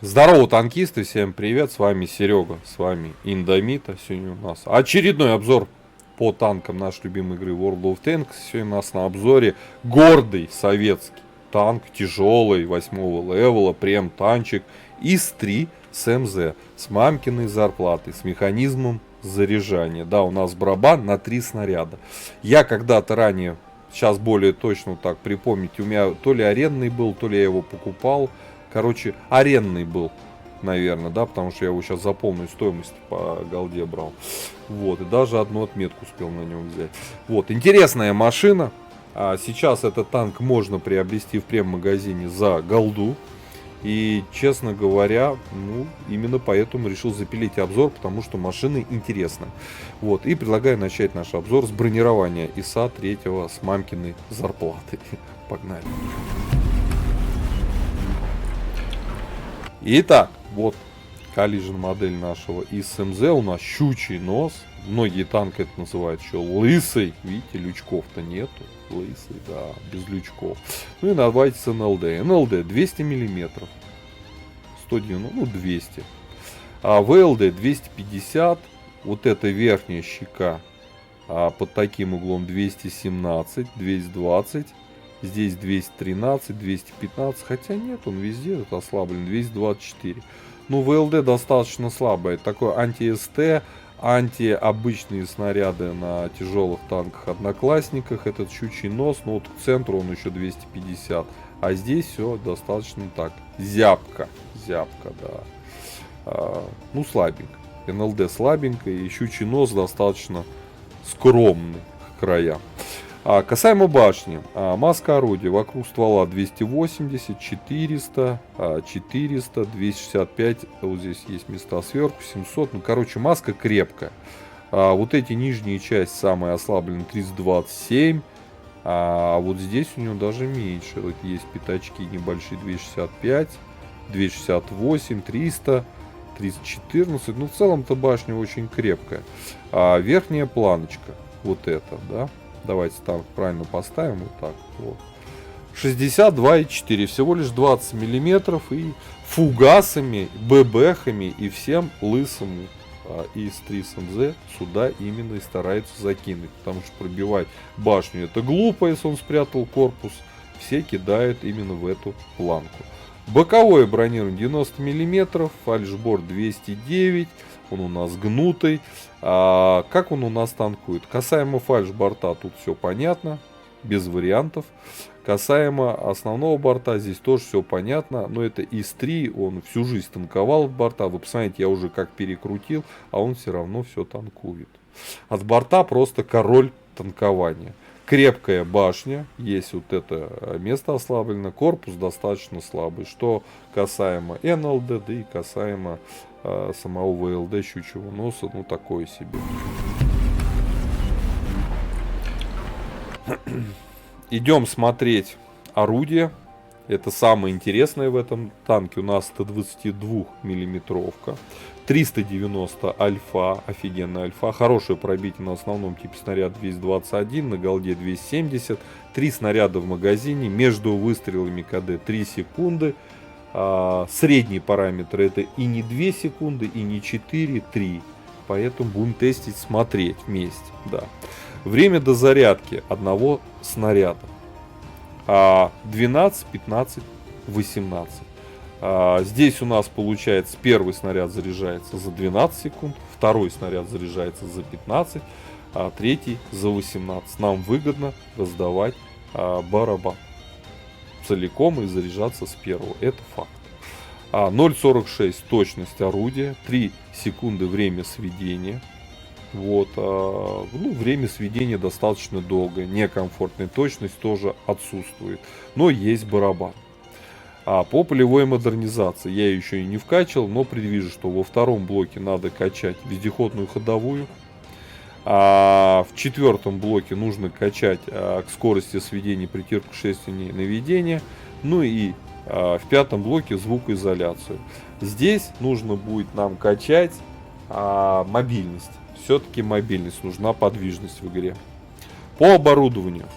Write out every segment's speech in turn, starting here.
Здорово, танкисты, всем привет, с вами Серега, с вами Индомита. Сегодня у нас очередной обзор по танкам нашей любимой игры World of Tanks. Сегодня у нас на обзоре гордый советский танк, тяжелый, 8-го левела, прем-танчик ИС-3 с МЗ, с мамкиной зарплатой, с механизмом заряжания. Да, у нас барабан на 3 снаряда. Я когда-то ранее, сейчас более точно так припомнить, у меня то ли арендный был, то ли я его покупал. Короче, арендный был, наверное, да, потому что я его сейчас за полную стоимость по голде брал. Вот, и даже одну отметку успел на нем взять. Вот, интересная машина. Сейчас этот танк можно приобрести в прем-магазине за голду. И, честно говоря, ну, именно поэтому решил запилить обзор, потому что машина интересная. Вот, и предлагаю начать наш обзор с бронирования ИСа-3 с мамкиной зарплатой. Погнали. Итак, вот коллижен модель нашего ИС-МЗ. У нас щучий нос. Многие танки это называют еще лысый. Видите, лючков-то нету. Лысый, да, без лючков. Ну и давайте с НЛД. НЛД 200 мм. 190, ну 200. А ВЛД 250. Вот эта верхняя щека под таким углом 217, 220. Здесь 213, 215, хотя нет, он везде тут ослаблен, 224. Ну, ВЛД достаточно слабое, такой анти-СТ, анти-обычные снаряды на тяжелых танках Одноклассниках, этот щучий нос, но вот к центру он еще 250, а здесь все достаточно так, зябко, да, ну, слабенько, НЛД слабенько, и щучий нос достаточно скромный к краям. Касаемо башни, маска орудия вокруг ствола 280, 400, 400, 265, вот здесь есть места сверху, 700, ну короче маска крепкая. Вот эти нижние части самые ослабленные 327, а вот здесь у него даже меньше, вот есть пятачки небольшие 265, 268, 300, 314, ну в целом-то башня очень крепкая. Верхняя планочка, вот это, да. Давайте танк правильно поставим. Вот так вот. 62,4. Всего лишь 20 миллиметров. И фугасами, ББХами и всем лысому ИС-3 СМЗ сюда именно и стараются закинуть. Потому что пробивать башню это глупо, если он спрятал корпус. Все кидают именно в эту планку. Боковое бронирование 90 миллиметров. Фальшборд 209. Он у нас гнутый. Как он у нас танкует? Касаемо фальш-борта тут все понятно, без вариантов. Касаемо основного борта здесь тоже все понятно. Но это ИС-3, он всю жизнь танковал от борта. Вы посмотрите, я уже как перекрутил, а он все равно все танкует. От борта просто король танкования. Крепкая башня, есть вот это место ослаблено, корпус достаточно слабый. Что касаемо НЛД, да и касаемо самого ВЛД щучьего носа, ну такое себе. Идем смотреть орудие. Это самое интересное в этом танке. У нас 122 миллиметровка. 390 альфа, офигенная альфа, хорошее пробитие на основном типе снаряд 221, на голде 270, 3 снаряда в магазине, между выстрелами КД 3 секунды, средний параметр это и не 2 секунды, и не 4, 3, поэтому будем тестить, смотреть вместе, да. Время до зарядки одного снаряда 12, 15, 18. Здесь у нас получается первый снаряд заряжается за 12 секунд, второй снаряд заряжается за 15, а третий за 18. Нам выгодно раздавать барабан целиком и заряжаться с первого. Это факт. 0,46 точность орудия, 3 секунды время сведения. Вот, ну, время сведения достаточно долгое, некомфортная точность тоже отсутствует, но есть барабан. По полевой модернизации я еще и не вкачал, но предвижу, что во втором блоке надо качать вездеходную ходовую. В четвертом блоке нужно качать к скорости сведения притирку шестерней наведения. Ну и в пятом блоке звукоизоляцию. Здесь нужно будет нам качать мобильность. Все-таки мобильность, нужна подвижность в игре. По оборудованию.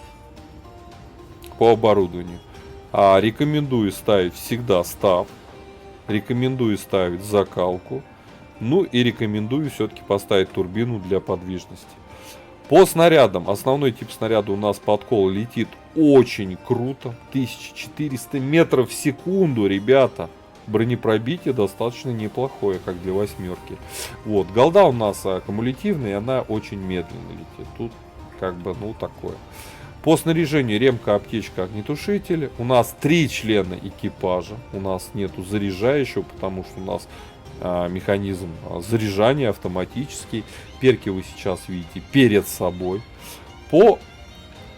Рекомендую ставить всегда став. Рекомендую ставить закалку. Ну и рекомендую все-таки поставить турбину для подвижности. По снарядам. Основной тип снаряда у нас подкол летит очень круто. 1400 метров в секунду, ребята. Бронепробитие достаточно неплохое, как для восьмерки. Вот, голда у нас аккумулятивная, она очень медленно летит. Тут как бы, ну, такое. По снаряжению ремка, аптечка, огнетушитель. У нас 3 члена экипажа. У нас нету заряжающего, потому что у нас механизм заряжания автоматический. Перки вы сейчас видите перед собой. По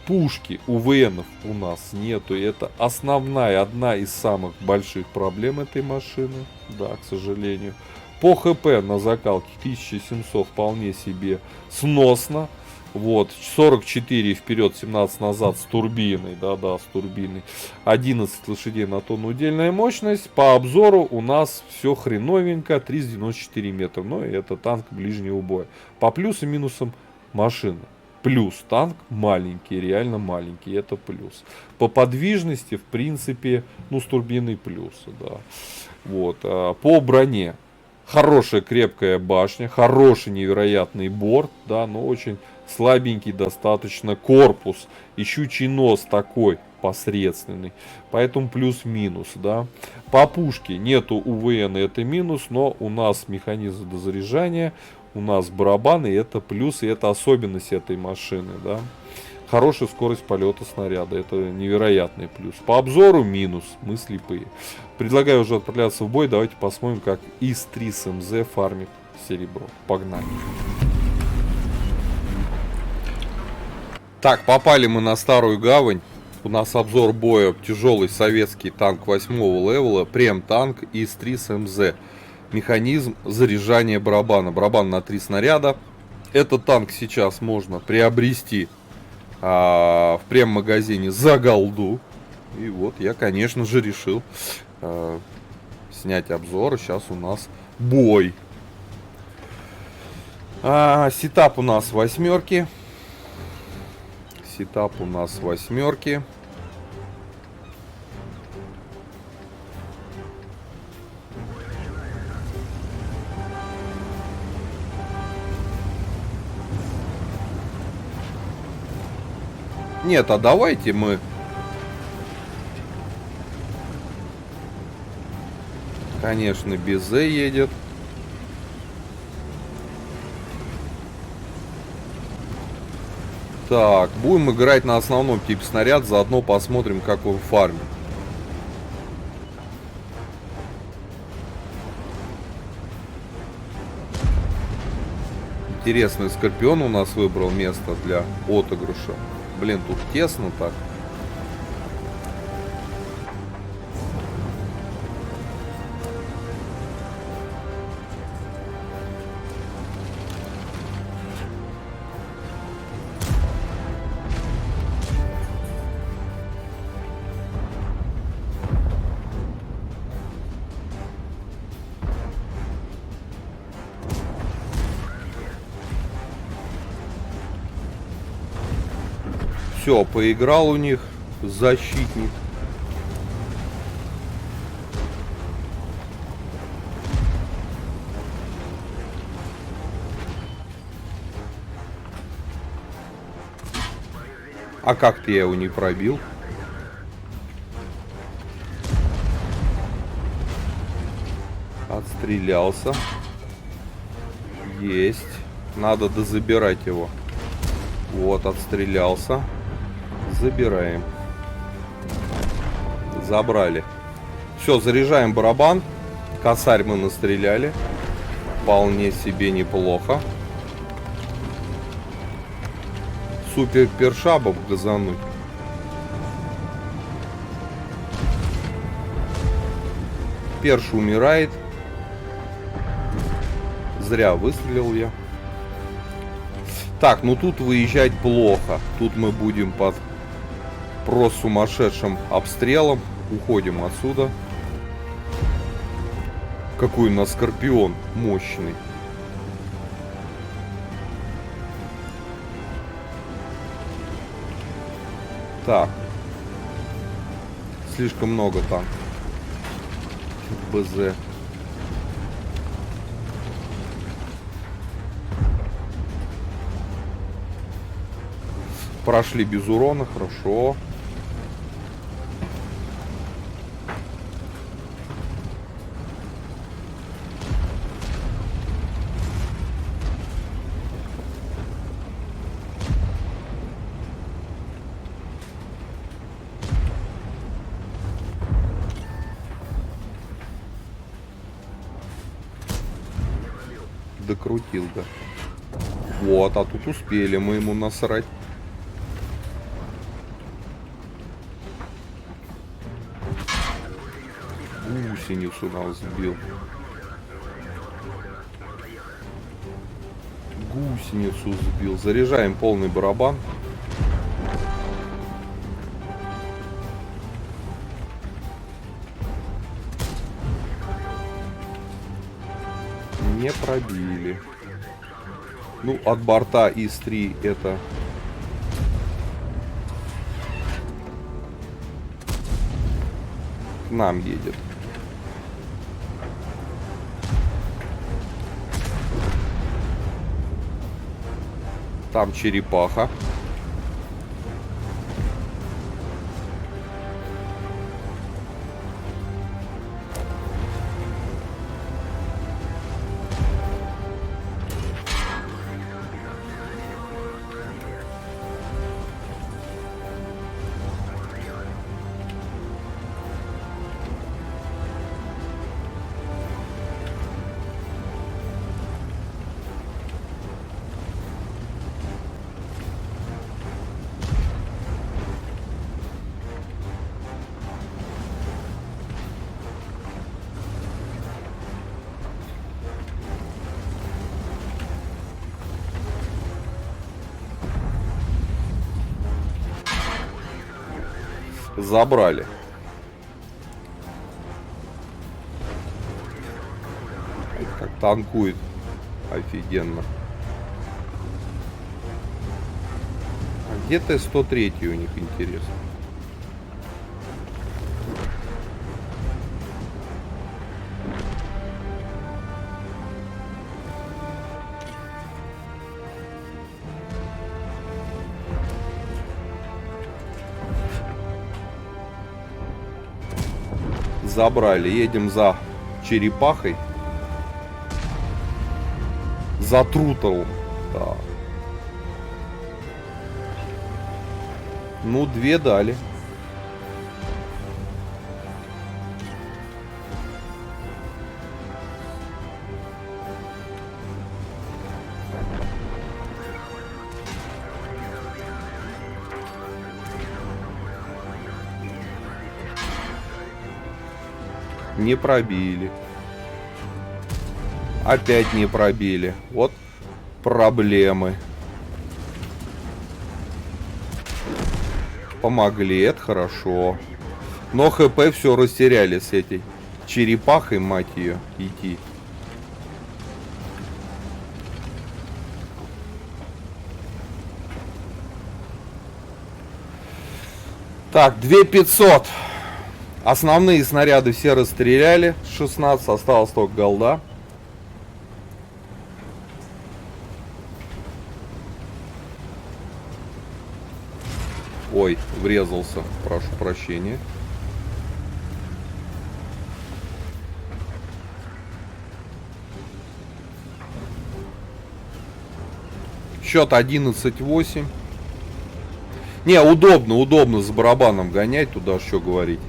пушке УВНов у нас нету. И это основная, одна из самых больших проблем этой машины. Да, к сожалению. По ХП на закалке 1700 вполне себе сносно. Вот, 44 вперед, 17 назад с турбиной, да-да, с турбиной. 11 лошадей на тонну удельная мощность. По обзору у нас все хреновенько, 394 метра. Но это танк ближнего боя. По плюсам и минусам машины. Плюс танк маленький, реально маленький, это плюс. По подвижности, в принципе, ну, с турбиной плюсы, да. Вот, по броне. Хорошая крепкая башня, хороший невероятный борт, да, но очень слабенький достаточно корпус. И щучий нос такой посредственный. Поэтому плюс-минус, да. По пушке нету УВН, это минус, но у нас механизм дозаряжания, у нас барабаны, это плюс, и это особенность этой машины, да. Хорошая скорость полета снаряда, это невероятный плюс. По обзору минус, мы слепые. Предлагаю уже отправляться в бой, давайте посмотрим, как ИС-3 с МЗ фармит серебро. Погнали. Так, попали мы на Старую Гавань. У нас обзор боя тяжелый советский танк 8-го левела, прем-танк ИС-3 с МЗ. Механизм заряжания барабана. Барабан на 3 снаряда. Этот танк сейчас можно приобрести в прем-магазине за голду. И вот я, конечно же, решил снять обзор. Сейчас у нас бой. Сетап у нас восьмерки. Сетап у нас восьмерки. Нет, а давайте мы... Конечно, Безе едет. Так, будем играть на основном типе снаряд, заодно посмотрим, как он фармит. Интересный Скорпион у нас выбрал место для отыгрыша. Блин, тут тесно так. Все, поиграл у них защитник. А как-то я его не пробил. Отстрелялся. Есть. Надо дозабирать его. Вот, отстрелялся. Забираем. Забрали. Все, заряжаем барабан. Косарь мы настреляли. Вполне себе неплохо. Супер першабов газануть. Перш умирает. Зря выстрелил я. Так, ну тут выезжать плохо. Тут мы будем под просто сумасшедшим обстрелом. Уходим отсюда. Какой у нас Скорпион мощный. Так. Слишком много танков. БЗ. Прошли без урона, хорошо. Докрутил, да. Вот, а тут успели мы ему насрать. Гусеницу нас сбил. Гусеницу сбил. Заряжаем полный барабан. Не пробили. Ну, от борта ИС-3 это... К нам едет. Там черепаха. Забрали. Как танкует. Офигенно. А где Т-103 у них, интересно? Забрали. Едем за черепахой. За Трутлом. Да. Ну, 2 дали. Не пробили. Опять не пробили. Вот проблемы. Помогли, это хорошо. Но ХП все растеряли с этой черепахой, мать ее, идти. Так, 2500. Основные снаряды все расстреляли. 16, осталось только голда. Ой, врезался. Прошу прощения. Счет 11-8. Не, удобно с барабаном гонять. Туда что говорить.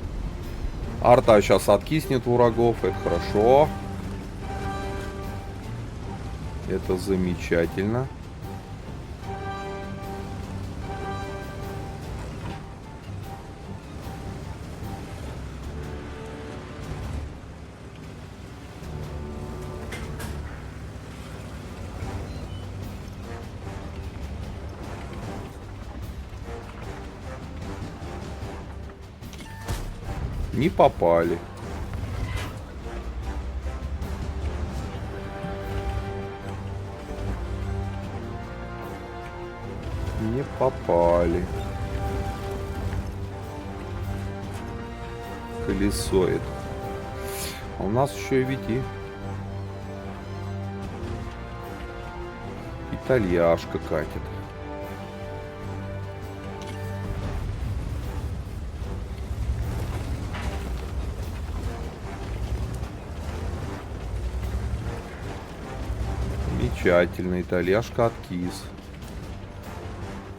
Арта сейчас откиснет врагов. Это хорошо. Это замечательно. Не попали. Не попали. Колесо это. А у нас еще и ведь итальяшка катит. Замечательно. Итальяшка откис.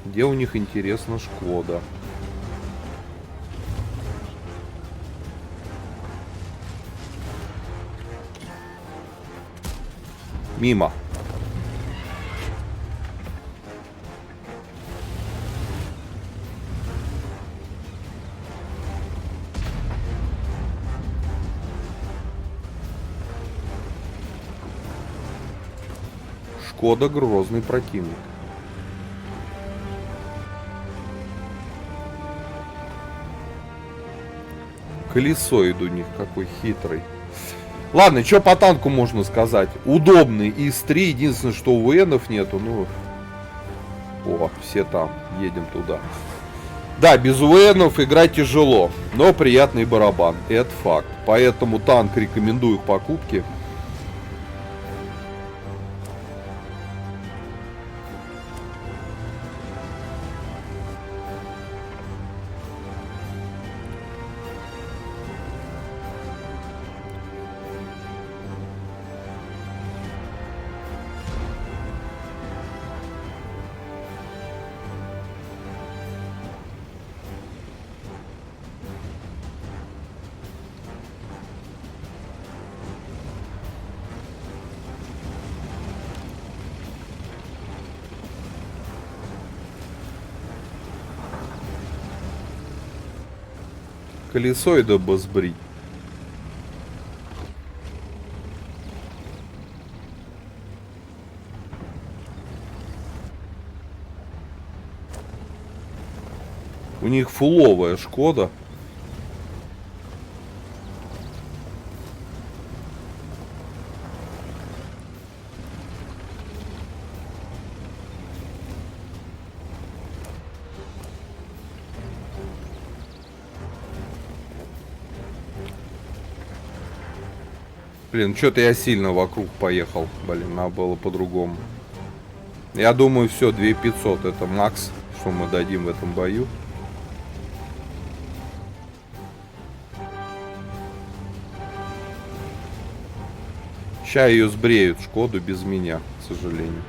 Где у них, интересно, Шкода? Мимо. Шкода грозный противник. Колесоид у них какой хитрый. Ладно, что по танку можно сказать? Удобный ИС-3. Единственное, что у ВНов нету. Ну, о, все там. Едем туда. Да, без УНов играть тяжело, но приятный барабан. Это факт. Поэтому танк рекомендую к покупке. Колесоида бы сбрить. У них фуловая Шкода. Блин, что-то я сильно вокруг поехал. Блин, надо было по-другому. Я думаю, все, 2500 это макс, что мы дадим в этом бою. Сейчас ее сбреют, Шкоду, без меня, к сожалению.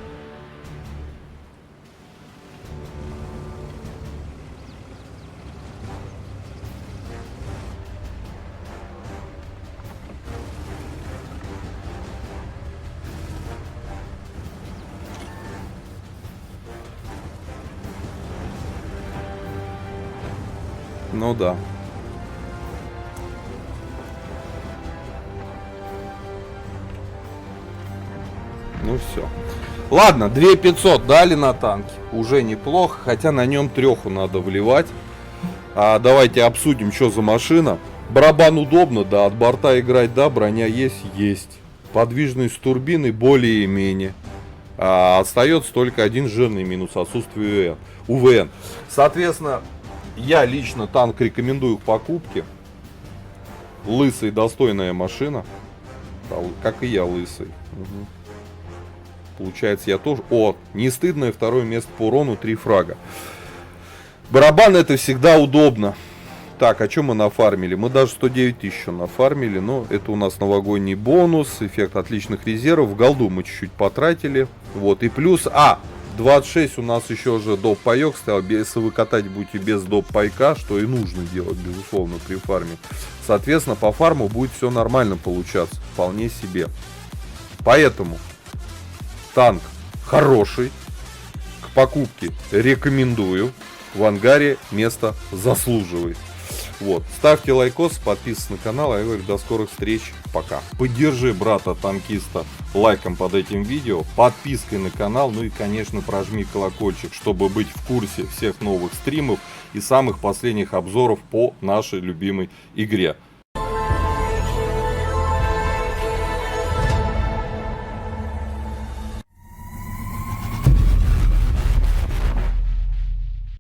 Ну да. Ну все. Ладно, 2500 дали на танке. Уже неплохо, хотя на нем треху надо вливать. Давайте обсудим, что за машина. Барабан удобно, да, от борта играть, да, броня есть. Подвижность турбины более-менее. Остается только один жирный минус — отсутствие УВН. Соответственно, я лично танк рекомендую к покупке. Лысый, достойная машина. Как и я лысый. Угу. Получается, я тоже... О, не стыдное второе место по урону, 3 фрага. Барабан — это всегда удобно. Так, а что мы нафармили? Мы даже 109 тысяч нафармили. Но это у нас новогодний бонус. Эффект отличных резервов. В голду мы чуть-чуть потратили. Вот, и плюс... 26 у нас еще же доп-паек стоял. Если вы катать будете без доп-пайка, что и нужно делать, безусловно, при фарме. Соответственно, по фарму будет все нормально получаться. Вполне себе. Поэтому танк хороший. К покупке рекомендую. В ангаре место заслуживает. Вот. Ставьте лайкос, подписывайтесь на канал. Я говорю, до скорых встреч. Пока. Поддержи брата-танкиста лайком под этим видео, подпиской на канал, ну и, конечно, прожми колокольчик, чтобы быть в курсе всех новых стримов и самых последних обзоров по нашей любимой игре.